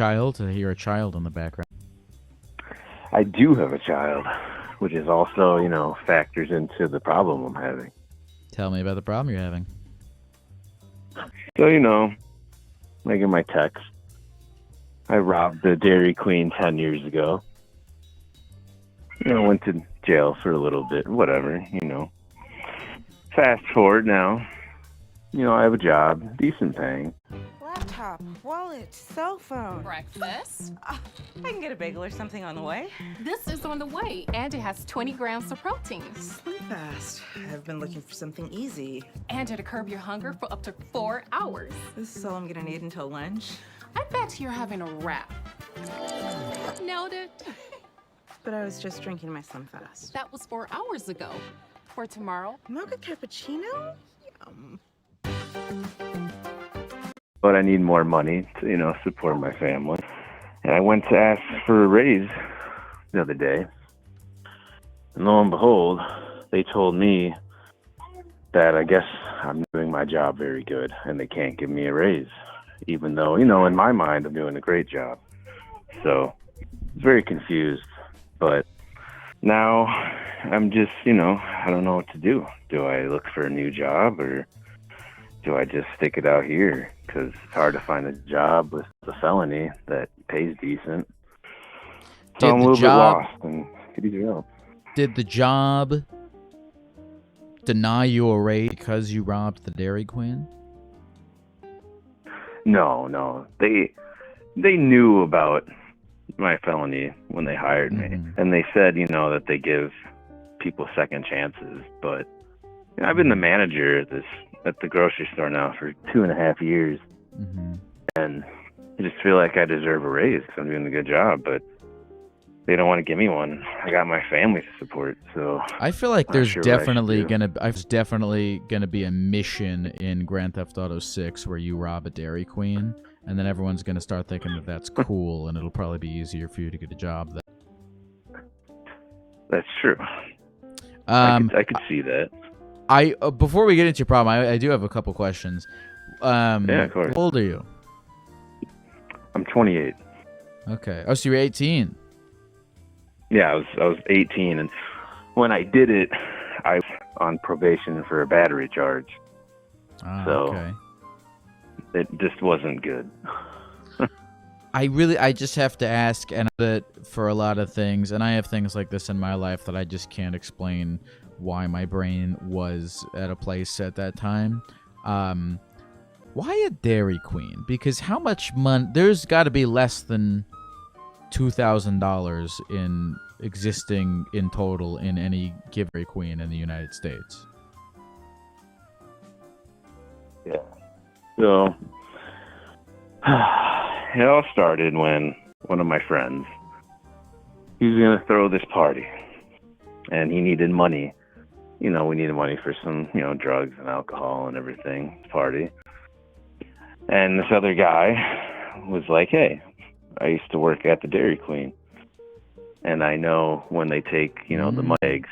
Child? I hear a child in the background. I do have a child, which is also, factors into the problem I'm having. Tell me about the problem you're having. So, like in my text, I robbed the Dairy Queen 10 years ago. Went to jail for a little bit, whatever, Fast forward now, I have a job, decent paying. Laptop, wallet, cell phone. Breakfast? I can get a bagel or something on the way. This is on the way, and it has 20 grams of protein. Slim fast. I've been looking for something easy. And to curb your hunger for up to 4 hours. This is all I'm gonna need until lunch. I bet you're having a wrap. Nailed it. But I was just drinking my Slim Fast. That was 4 hours ago. For tomorrow, Mocha cappuccino? Yum. But I need more money to, support my family. And I went to ask for a raise the other day. And lo and behold, they told me that I guess I'm doing my job very good and they can't give me a raise. Even though, in my mind, I'm doing a great job. So, very confused. But now I'm just, I don't know what to do. Do I look for a new job or do I just stick it out here? Because it's hard to find a job with a felony that pays decent. So I'm a little bit lost and could use your help. Did the job deny you a raise because you robbed the Dairy Queen? No. They knew about my felony when they hired me. And they said, that they give people second chances. But I've been the manager at the grocery store now for 2.5 years. And I just feel like I deserve a raise because I'm doing a good job. But they don't want to give me one. I got my family to support, so I feel like there's sure definitely gonna be a mission in Grand Theft Auto 6 where you rob a Dairy Queen, and then everyone's gonna start thinking that that's cool, and it'll probably be easier for you to get a job. That's true. I could see that. Before we get into your problem, I do have a couple questions. Yeah, of course. How old are you? I'm 28. Okay. Oh, so you're 18. Yeah, I was 18, and when I did it, I was on probation for a battery charge. Okay. It just wasn't good. I just have to ask, and that for a lot of things, and I have things like this in my life that I just can't explain why my brain was at a place at that time. Why a Dairy Queen? Because how much money? There's got to be less than $2,000 in existing in total in any given Dairy Queen in the United States. Yeah. So it all started when one of my friends, he was going to throw this party, and he needed money. We needed money for some, drugs and alcohol and everything, party. And this other guy was like, hey, I used to work at the Dairy Queen, and I know when they take, the money eggs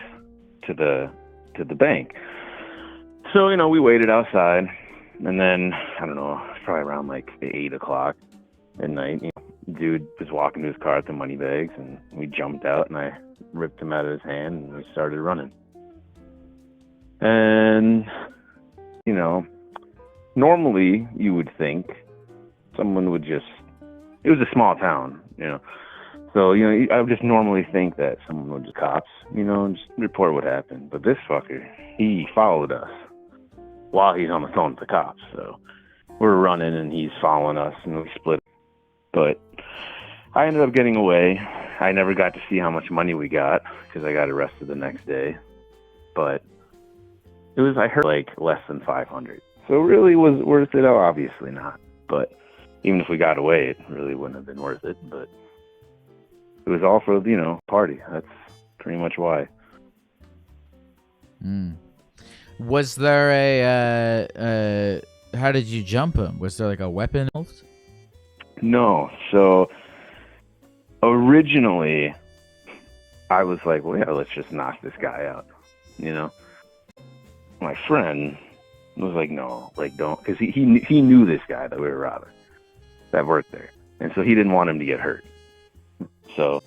to the bank. So, we waited outside, and then, I don't know, probably around like 8 o'clock at night, dude was walking to his car with the money bags, and we jumped out, and I ripped him out of his hand, and we started running. And, normally you would think someone would just, it was a small town, so, I would just normally think that someone would just cops, and just report what happened. But this fucker, he followed us while he's on the phone with the cops. So we're running and he's following us and we split. But I ended up getting away. I never got to see how much money we got because I got arrested the next day. But it was, I heard, like less than 500. So it really was worth it. Oh, obviously not. But even if we got away, it really wouldn't have been worth it. But it was all for, party. That's pretty much why. Was there how did you jump him? Was there like a weapon? No. So originally I was like, well, yeah, let's just knock this guy out. My friend was like, no, like don't, because he knew this guy that we were robbing that worked there. And so he didn't want him to get hurt. So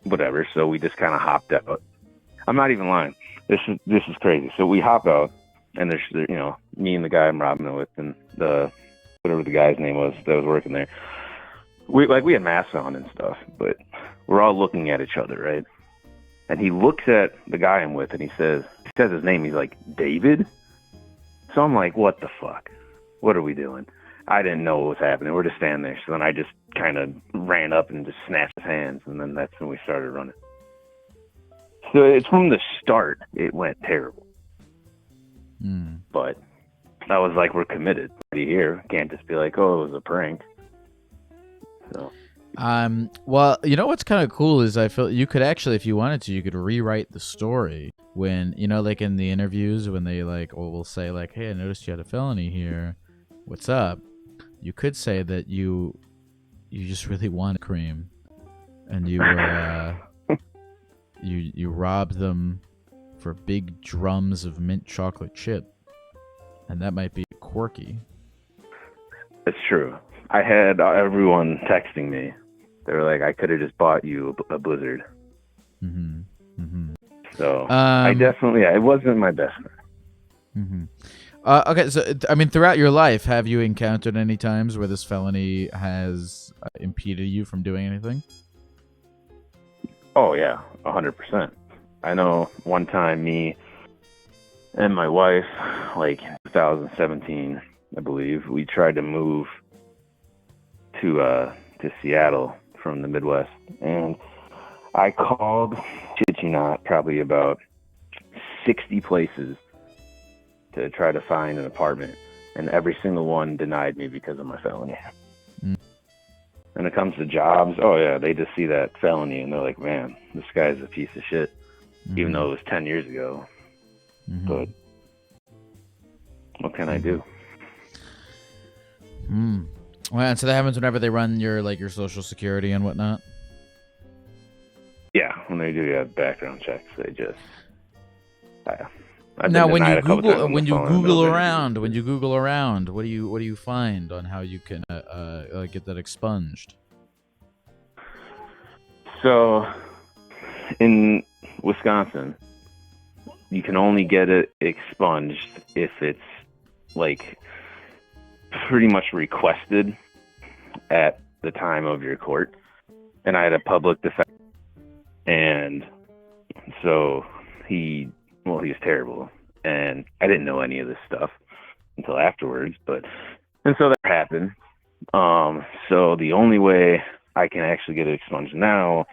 whatever. So we just kind of hopped out. I'm not even lying. This is crazy. So we hop out, and there's, you know, me and the guy I'm robbing it with, and the whatever the guy's name was that was working there. We had masks on and stuff, but we're all looking at each other, right? And he looks at the guy I'm with, and he says his name. He's like, David? So I'm like, what the fuck? What are we doing? I didn't know what was happening. We're just standing there. So then I just kind of ran up and just snatched his hands, and then that's when we started running. So it's from the start, it went terrible. But I was like, we're committed. Be here. Can't just be like, oh, it was a prank. So. Well, you know what's kind of cool is I feel you could actually, if you wanted to, you could rewrite the story when, you know, like in the interviews when they like, or will say like, hey, I noticed you had a felony here. What's up? You could say that you just really wanted cream, and you were you robbed them for big drums of mint chocolate chip, and that might be quirky. It's true. I had everyone texting me. They were like, I could have just bought you a Blizzard. So I definitely, it wasn't my best friend. Okay, so I mean, throughout your life, have you encountered any times where this felony has impeded you from doing anything? Oh yeah, 100%. I know one time me and my wife, like 2017, I believe, we tried to move to Seattle from the Midwest, and I called, shit you not, probably about 60 places to try to find an apartment, and every single one denied me because of my felony. When it comes to jobs, oh yeah, they just see that felony and they're like, man, this guy's a piece of shit, even though it was 10 years ago. But what can I do? Well, and so that happens whenever they run your social security and whatnot. Yeah, when they do background checks, they just. Now, when you Google around, what do you find on how you can get that expunged? So, in Wisconsin, you can only get it expunged if it's like pretty much requested at the time of your court. And I had a public defense, and so he was terrible, and I didn't know any of this stuff until afterwards. And so that happened. So the only way I can actually get it expunged now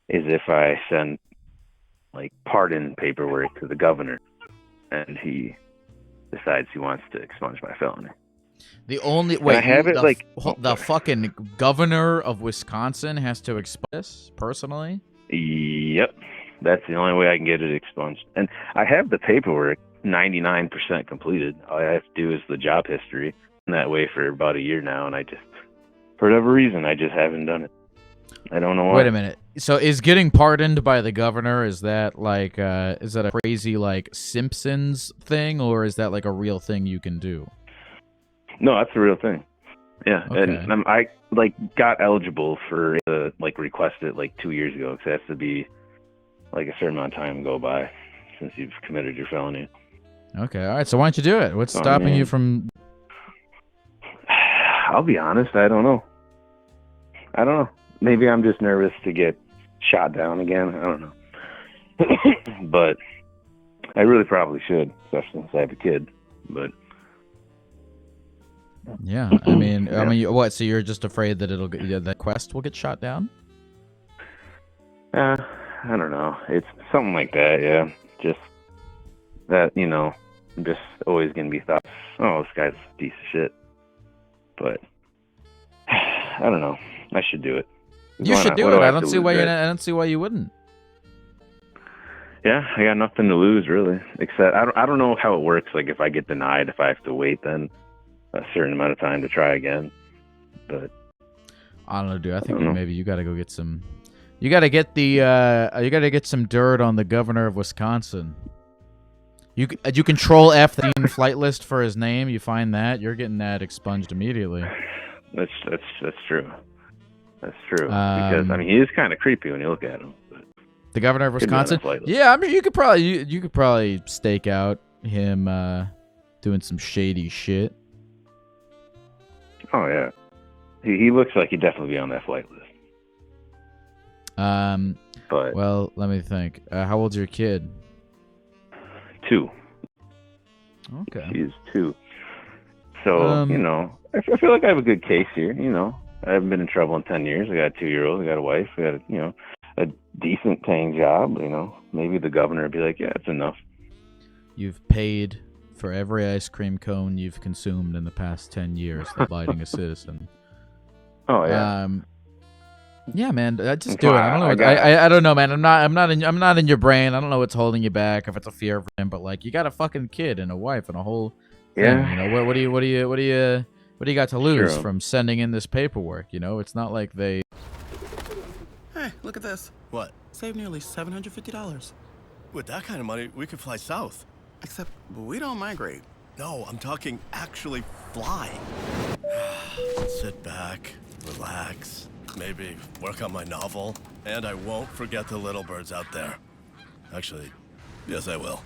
is if I send like pardon paperwork to the governor, and he decides he wants to expunge my felony. The only the fucking governor of Wisconsin has to expunge this personally? Yep. That's the only way I can get it expunged. And I have the paperwork 99% completed. All I have to do is the job history. And that way for about a year now, and I just, for whatever reason, I just haven't done it. I don't know why. Wait a minute. So is getting pardoned by the governor, is that like is that a crazy like Simpsons thing, or is that like a real thing you can do? No, that's a real thing. Yeah, okay. And I got eligible for request it 2 years ago, because it has to be a certain amount of time go by since you've committed your felony. Okay, all right. So why don't you do it? What's stopping you from? I'll be honest, I don't know. Maybe I'm just nervous to get shot down again. I don't know. But I really probably should, especially since I have a kid. But yeah, I mean, what? So you're just afraid that that quest will get shot down? I don't know. It's something like that. Yeah, just that. I'm just always gonna be thought, oh, this guy's a piece of shit. But I don't know. I should do it. You should do it. I don't see why you wouldn't. Yeah, I got nothing to lose really. Except I don't know how it works. Like if I get denied, if I have to wait then a certain amount of time to try again. But I don't know, dude. I think maybe you got to go get some. You got to get some dirt on the governor of Wisconsin. You control F the flight list for his name. You find that, you're getting that expunged immediately. That's true. That's true. Because I mean, he is kind of creepy when you look at him. But The governor of could be on Wisconsin. that flight list. Yeah, I mean, you could probably stake out him doing some shady shit. Oh yeah, he looks like he'd definitely be on that flight list. But Well, let me think. How old's your kid? 2. Okay. She's 2. So you know, I feel like I have a good case here. You know, I haven't been in trouble in 10 years. I got a 2-year-old. I got a wife. I got a decent paying job. You know, maybe the governor would be like, yeah, it's enough. You've paid for every ice cream cone you've consumed in the past 10 years, abiding a citizen. Oh yeah. Yeah, man, just That's do it. why I don't know. I I don't know, man. I'm not in your brain. I don't know what's holding you back. If it's a fear of him, but like, you got a fucking kid and a wife and a whole thing. Yeah. You know, what do you got to lose True. from sending in this paperwork? You know, it's not like they. Hey, look at this. What? Saved nearly $750. With that kind of money, we could fly south. Except we don't migrate. No, I'm talking actually fly. Sit back, relax, maybe work on my novel, and I won't forget the little birds out there. Actually, yes, I will.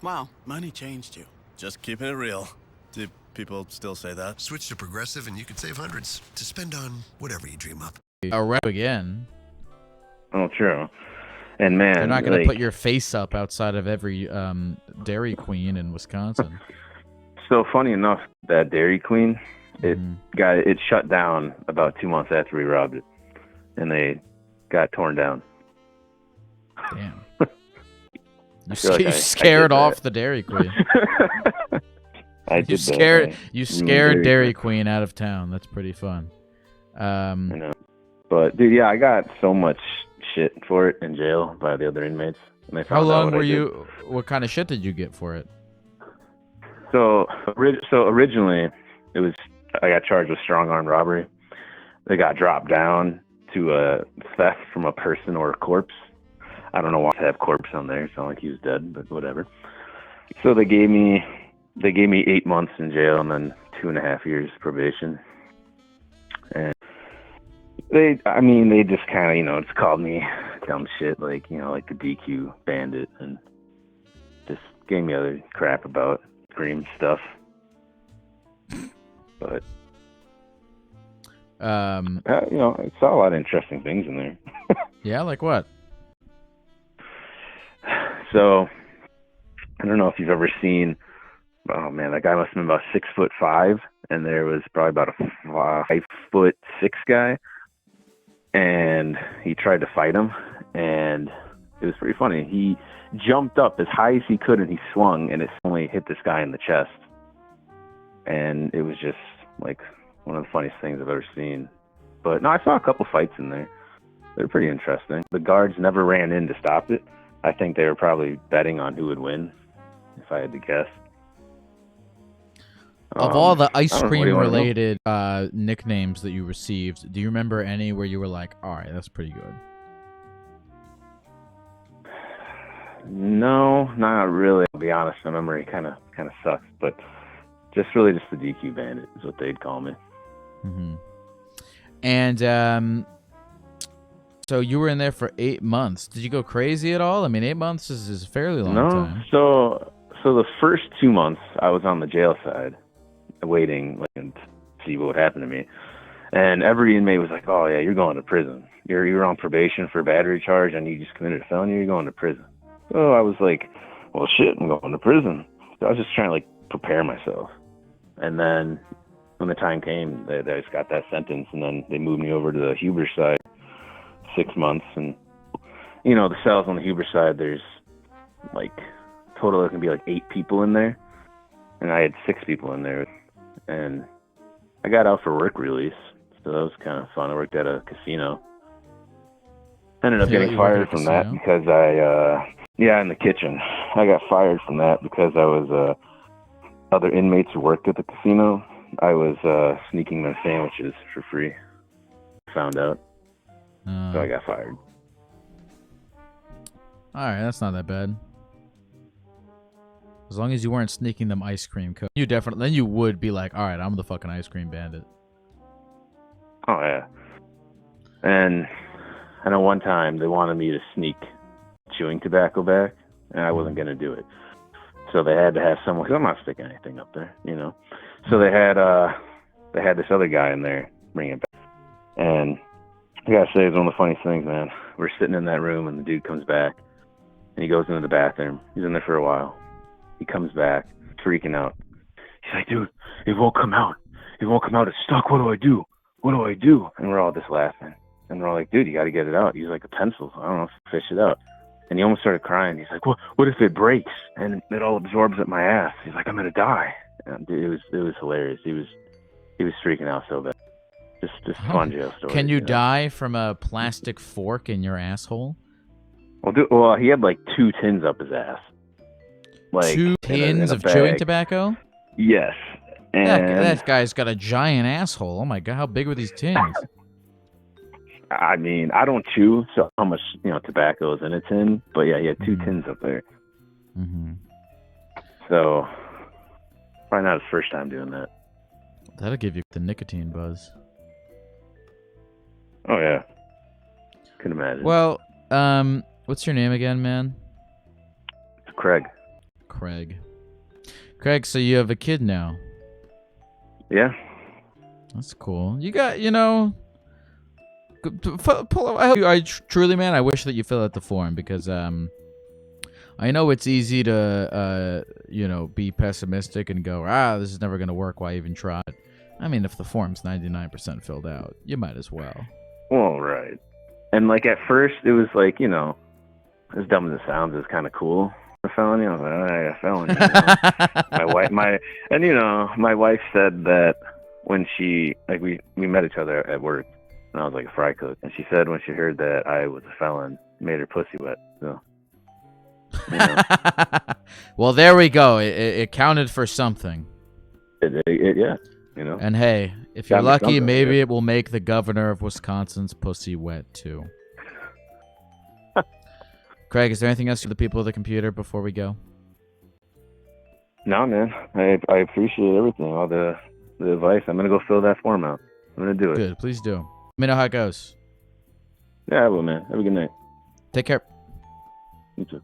Wow, money changed you. Just keeping it real. Do people still say that? Switch to Progressive and you can save hundreds to spend on whatever you dream up. A rep again. Oh, true. And man, They're not going to like, put your face up outside of every Dairy Queen in Wisconsin. So funny enough, that Dairy Queen, it shut down about 2 months after we robbed it, and they got torn down. Damn. You, feel like you I scared did off that. the Dairy Queen. I did You that. scared I you ruined scared Dairy Queen out of town. That's pretty fun. I know. But dude, yeah, I got so much shit for it in jail by the other inmates. And they How found out long what I were did. you? What kind of shit did you get for it? So originally, I got charged with strong arm robbery. They got dropped down to a theft from a person or a corpse. I don't know why to have corpse on there. It's not like he was dead, but whatever. So they gave me 8 months in jail and then 2.5 years probation. And they just kind of, just called me dumb shit like the DQ Bandit, and just gave me other crap about Scream stuff. But I saw a lot of interesting things in there. Yeah, like what? So I don't know if you've ever seen. Oh man, that guy must have been about 6'5", and there was probably about a 5'6" guy, and he tried to fight him, and it was pretty funny. He jumped up as high as he could, and he swung, and it only hit this guy in the chest, and it was just like one of the funniest things I've ever seen. But no, I saw a couple fights in there. They're pretty interesting. The guards never ran in to stop it. I think they were probably betting on who would win, if I had to guess. Of all the ice I don't know, what do cream you wanna know? related nicknames that you received, do you remember any where you were like, all right, that's pretty good? No, not really. I'll be honest, my memory kind of sucks, but just the DQ Bandit is what they'd call me. Mm-hmm. And so you were in there for 8 months. Did you go crazy at all? I mean, 8 months is a fairly long time. So the first 2 months I was on the jail side, waiting to see what would happen to me, and every inmate was like, "Oh yeah, you're going to prison. You're on probation for a battery charge, and you just committed a felony. You're going to prison." So I was like, "Well, shit, I'm going to prison." So I was just trying to prepare myself, and then when the time came, they just got that sentence, and then they moved me over to the Huber side. 6 months, and the cells on the Huber side, there's total there can be 8 people in there, and I had 6 people in there, and I got out for work release, so that was kind of fun. I worked at a casino. Ended up Yeah, getting you worked at fired a from that casino? because in the kitchen. I got fired from that because I was other inmates who worked at the casino. I was sneaking them sandwiches for free. Found out. So I got fired. All right, that's not that bad. As long as you weren't sneaking them ice cream cones, then you would be like, all right, I'm the fucking ice cream bandit. Oh yeah. And I know one time they wanted me to sneak chewing tobacco back, and I wasn't going to do it. So they had to have someone, because I'm not sticking anything up there, you know. So they had this other guy in there bring it back. And I gotta say, it's one of the funniest things, man. We're sitting in that room, and the dude comes back, and he goes into the bathroom. He's in there for a while. He comes back, freaking out. He's like, dude, it won't come out. It won't come out. It's stuck. What do I do? What do I do? And we're all just laughing. And we're all like, dude, you got to get it out. Use like a pencil. I don't know, fish it out. And he almost started crying. He's like, what if it breaks and it all absorbs at my ass? He's like, I'm going to die. And dude, it was hilarious. He was freaking out so bad. Just fun jail story. Can you die from a plastic fork in your asshole? Well, he had like 2 tins up his ass. Like 2 tins of chewing tobacco? Yes. And that guy's got a giant asshole. Oh my god, how big were these tins? I mean, I don't chew, so how much tobacco is in a tin? But yeah, he had 2 tins up there. Mm-hmm. So probably not his first time doing that. That'll give you the nicotine buzz. Oh yeah, can imagine. Well, what's your name again, man? It's Craig. Craig, so you have a kid now. Yeah. That's cool. You got, I truly, man, I wish that you fill out the form because I know it's easy to be pessimistic and go, this is never going to work, why even try it? I mean, if the form's 99% filled out, you might as well. Well, right. And like at first it was like, as dumb as it sounds, it's kind of cool. A felony. I was like, I got a felony. My wife said that when she we met each other at work, and I was like a fry cook, and she said when she heard that I was a felon, it made her pussy wet. So, well, there we go. It counted for something. Yeah. And hey, if you're lucky, maybe it will make the governor of Wisconsin's pussy wet too. Craig, is there anything else for the people of the computer before we go? No, man. I appreciate everything, all the advice. I'm gonna go fill that form out. I'm gonna do it. Good, please do. Let me know how it goes. Yeah, I will, man. Have a good night. Take care. You too.